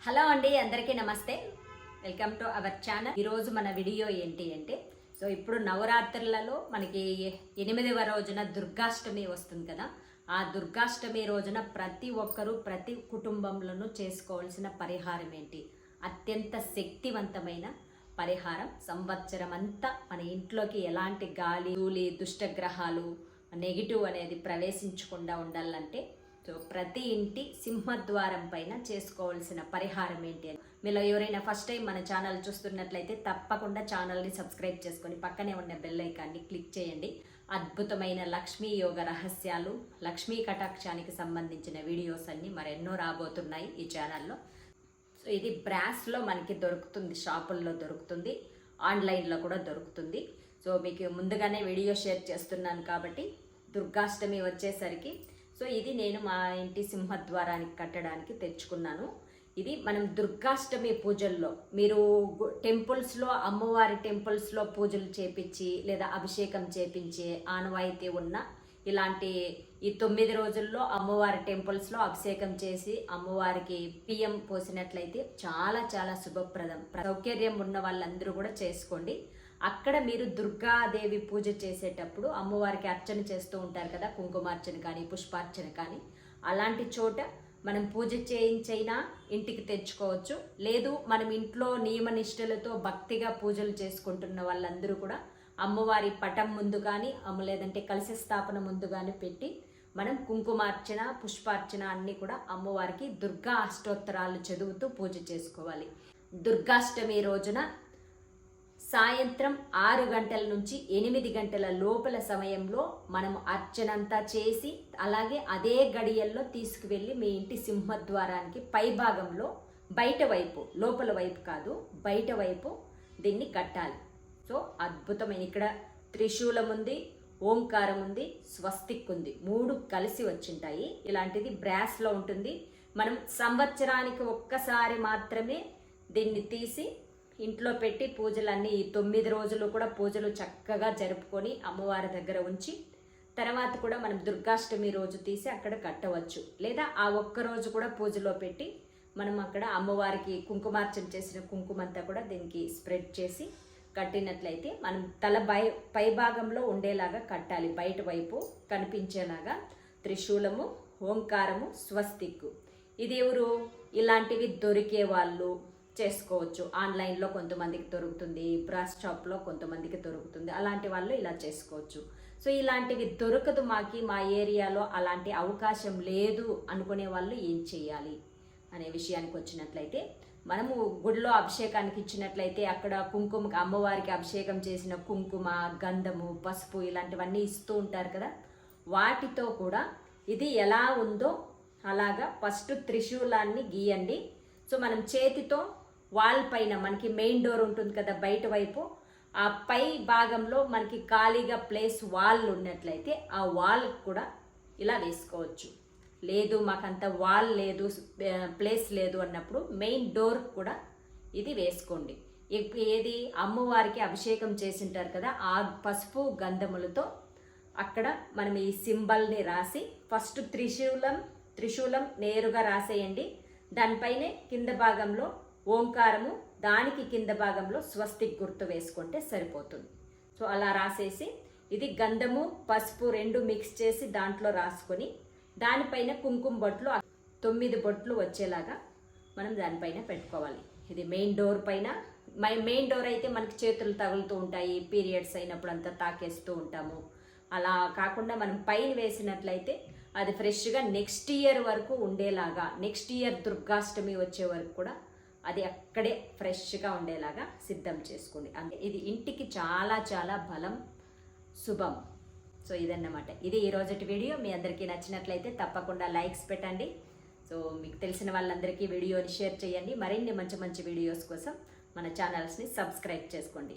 Hello అండి, అందరికీ నమస్తే. Welcome to our channel. ఈరోజు మన వీడియో ఏంటి అంటే, ఇప్పుడు నవరాత్రులలో మనకి 8వ రోజున దుర్గాష్టమి వస్తుంది కదా. ఆ దుర్గాష్టమి రోజున ప్రతి ఒక్కరూ ప్రతి కుటుంబంలోనూ చేసుకోవాల్సిన పరిహారం ఏంటి? అత్యంత శక్తివంతమైన పరిహారం. సంవత్సరం అంతా మన ఇంట్లోకి ఎలాంటి గాలి ధూళి దుష్టగ్రహాలు నెగిటివ్ అనేది ప్రవేశించకుండా ఉండాలంటే ప్రతి ఇంటి సింహద్వారం పైన చేసుకోవాల్సిన పరిహారం ఏంటి అని మీలో ఎవరైనా ఫస్ట్ టైం మన ఛానల్ చూస్తున్నట్లయితే తప్పకుండా ఛానల్ని సబ్స్క్రైబ్ చేసుకొని పక్కనే ఉన్న బెల్ ఐకాన్ని క్లిక్ చేయండి. అద్భుతమైన లక్ష్మీ యోగ రహస్యాలు, లక్ష్మీ కటాక్షానికి సంబంధించిన వీడియోస్ అన్ని మరెన్నో రాబోతున్నాయి ఈ ఛానల్లో. ఇది బ్రాస్లో మనకి దొరుకుతుంది, షాపుల్లో దొరుకుతుంది, ఆన్లైన్లో కూడా దొరుకుతుంది. మీకు ముందుగానే వీడియో షేర్ చేస్తున్నాను కాబట్టి దుర్గాష్టమి వచ్చేసరికి ఇది నేను మా ఇంటి సింహద్వారానికి కట్టడానికి తెచ్చుకున్నాను. ఇది మనం దుర్గాష్టమి పూజల్లో మీరు టెంపుల్స్లో, అమ్మవారి టెంపుల్స్లో పూజలు చేపించి లేదా అభిషేకం చేపించే ఆనవాయితీ ఉన్న ఇలాంటి ఈ 9 రోజుల్లో అమ్మవారి టెంపుల్స్లో అభిషేకం చేసి అమ్మవారికి బియ్యం పోసినట్లయితే చాలా చాలా శుభప్రదం. సౌకర్యం ఉన్న వాళ్ళందరూ కూడా చేసుకోండి. అక్కడ మీరు దుర్గాదేవి పూజ చేసేటప్పుడు అమ్మవారికి అర్చన చేస్తూ ఉంటారు కదా, కుంకుమార్చన కానీ పుష్పార్చన కానీ. అలాంటి చోట మనం పూజ చేయించైనా ఇంటికి తెచ్చుకోవచ్చు. లేదు మనం ఇంట్లో నియమనిష్టలతో భక్తిగా పూజలు చేసుకుంటున్న వాళ్ళందరూ కూడా అమ్మవారి పటం ముందు కానీ లేదంటే కలశ స్థాపన ముందు కానీ పెట్టి మనం కుంకుమార్చన పుష్పార్చన అన్నీ కూడా అమ్మవారికి దుర్గా అష్టోత్తరాలు చదువుతూ పూజ చేసుకోవాలి. దుర్గాష్టమి రోజున సాయంత్రం 6 గంటల నుంచి 8 గంటల లోపల సమయంలో మనం అర్చనంతా చేసి అలాగే అదే గడియల్లో తీసుకువెళ్ళి మీ ఇంటి సింహద్వారానికి పై భాగంలో బయట వైపు, లోపల వైపు కాదు బయట వైపు దీన్ని కట్టాలి. అద్భుతమైన ఇక్కడ త్రిశూలం ఉంది, ఓంకారం ఉంది, స్వస్తిక్ ఉంది, 3 కలిసి వచ్చింటాయి. ఇలాంటిది బ్రాస్లో ఉంటుంది. మనం సంవత్సరానికి ఒక్కసారి మాత్రమే దీన్ని తీసి ఇంట్లో పెట్టి పూజలన్నీ 9 రోజులు కూడా పూజలు చక్కగా జరుపుకొని అమ్మవారి దగ్గర ఉంచి తర్వాత కూడా మనం దుర్గాష్టమి రోజు తీసి అక్కడ కట్టవచ్చు. లేదా ఆ ఒక్క రోజు కూడా పూజలో పెట్టి మనం అక్కడ అమ్మవారికి కుంకుమార్చన చేసిన కుంకుమంతా కూడా దీనికి స్ప్రెడ్ చేసి కట్టినట్లయితే మనం తల పై భాగంలో ఉండేలాగా కట్టాలి. బయట వైపు కనిపించేలాగా త్రిశూలము, ఓంకారము, స్వస్తిక్కు. ఇది ఎవరు ఇలాంటివి దొరికే వాళ్ళు చేసుకోవచ్చు. ఆన్లైన్లో కొంతమందికి దొరుకుతుంది, బ్రాస్ షాప్లో కొంతమందికి దొరుకుతుంది. అలాంటి వాళ్ళు ఇలా చేసుకోవచ్చు. ఇలాంటివి దొరకదు, మా ఏరియాలో అలాంటి అవకాశం లేదు అనుకునే వాళ్ళు ఏం చేయాలి అనే విషయానికి వచ్చినట్లయితే, మనము గుడిలో అభిషేకానికి ఇచ్చినట్లయితే అక్కడ కుంకుమ, అమ్మవారికి అభిషేకం చేసిన కుంకుమ, గంధము, పసుపు ఇలాంటివన్నీ ఇస్తూ ఉంటారు కదా. వాటితో కూడా ఇది ఎలా ఉందో అలాగా ఫస్ట్ త్రిశూలాన్ని గీయండి. మనం చేతితో వాల్ పైన మనకి మెయిన్ డోర్ ఉంటుంది కదా బయట వైపు, ఆ పై భాగంలో మనకి ఖాళీగా ప్లేస్ వాల్ ఉన్నట్లయితే ఆ వాల్ కూడా ఇలా వేసుకోవచ్చు. లేదు మాకంత వాల్ లేదు, ప్లేస్ లేదు అన్నప్పుడు మెయిన్ డోర్ కూడా ఇది వేసుకోండి. ఏది అమ్మవారికి అభిషేకం చేసింటారు కదా ఆ పసుపు గంధములతో అక్కడ మనం ఈ సింబల్ని రాసి ఫస్ట్ త్రిశూలం నేరుగా రాసేయండి. దానిపైనే కింద భాగంలో ఓంకారము, దానికి కింద భాగంలో స్వస్తిక్ గుర్తు వేసుకుంటే సరిపోతుంది. అలా రాసేసి ఇది గంధము పసుపు 2 మిక్స్ చేసి దాంట్లో రాసుకొని దానిపైన కుంకుమ బొట్లు 9 బొట్లు వచ్చేలాగా మనం దానిపైన పెట్టుకోవాలి. ఇది మెయిన్ డోర్ పైన. మెయిన్ డోర్ అయితే మనకి చేతులు తగులుతూ ఉంటాయి, పీరియడ్స్ అయినప్పుడు అంతా తాకేస్తూ ఉంటాము. అలా కాకుండా మనం పైన వేసినట్లయితే అది ఫ్రెష్గా నెక్స్ట్ ఇయర్ వరకు ఉండేలాగా, నెక్స్ట్ ఇయర్ దుర్గాష్టమి వచ్చే వరకు కూడా అది అక్కడే ఫ్రెష్గా ఉండేలాగా సిద్ధం చేసుకోండి. ఇది ఇంటికి చాలా చాలా బలం, శుభం. ఇదన్నమాట. ఇది ఈరోజుటి వీడియో. మీ అందరికీ నచ్చినట్లయితే తప్పకుండా లైక్స్ పెట్టండి. మీకు తెలిసిన వాళ్ళందరికీ వీడియోని షేర్ చేయండి. మరిన్ని మంచి మంచి వీడియోస్ కోసం మన ఛానల్స్ని సబ్స్క్రైబ్ చేసుకోండి.